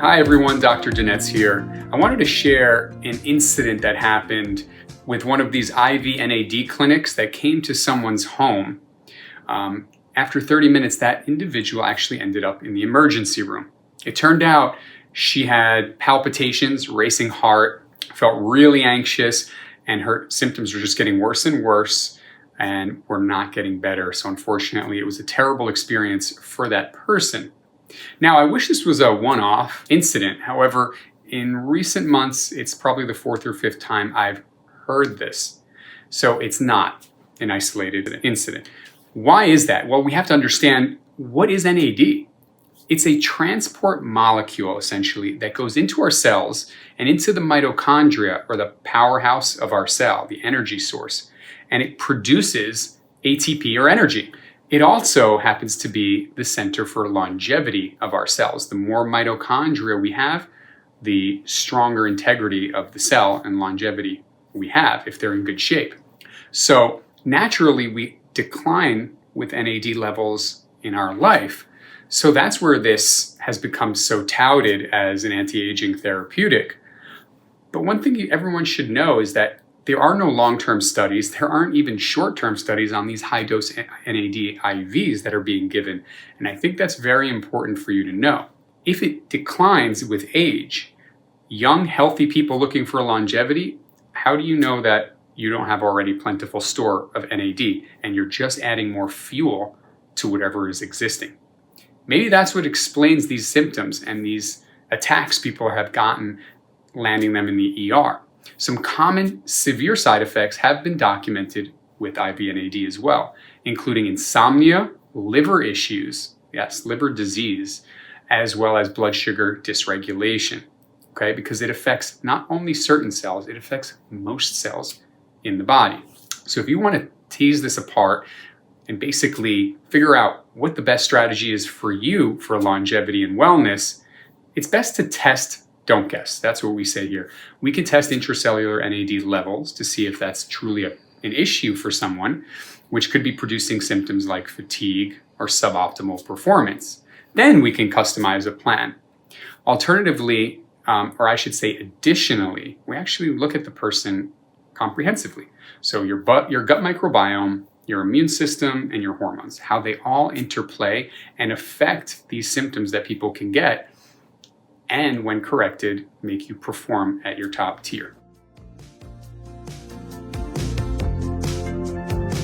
Hi everyone, Dr. Dinetz here. I wanted to share an incident that happened with one of these IV NAD clinics that came to someone's home. After 30 minutes, that individual actually ended up in the emergency room. It turned out she had palpitations, racing heart, felt really anxious, and her symptoms were just getting worse and worse and were not getting better. So unfortunately, it was a terrible experience for that person. Now, I wish this was a one-off incident. However, in recent months, it's probably the fourth or fifth time I've heard this. So it's not an isolated incident. Why is that? Well, we have to understand, what is NAD? It's a transport molecule, essentially, that goes into our cells and into the mitochondria, or the powerhouse of our cell, the energy source, and it produces ATP, or energy. It also happens to be the center for longevity of our cells. The more mitochondria we have, the stronger integrity of the cell and longevity we have if they're in good shape. So naturally, we decline with NAD levels in our life. So that's where this has become so touted as an anti-aging therapeutic. But one thing everyone should know is that there are no long-term studies. There aren't even short-term studies on these high-dose NAD IVs that are being given. And I think that's very important for you to know. If it declines with age, young, healthy people looking for longevity, how do you know that you don't have already plentiful store of NAD and you're just adding more fuel to whatever is existing? Maybe that's what explains these symptoms and these attacks people have gotten, landing them in the ER. Some common severe side effects have been documented with IV NAD as well, including insomnia, liver issues, yes, liver disease, as well as blood sugar dysregulation, okay? Because it affects not only certain cells, it affects most cells in the body. So if you want to tease this apart and basically figure out what the best strategy is for you for longevity and wellness, it's best to test, don't guess. That's what we say here. We can test intracellular NAD levels to see if that's truly an issue for someone, which could be producing symptoms like fatigue or suboptimal performance. Then we can customize a plan. Alternatively, or I should say additionally, we actually look at the person comprehensively. So your gut microbiome, your immune system, and your hormones, how they all interplay and affect these symptoms that people can get, and when corrected, make you perform at your top tier.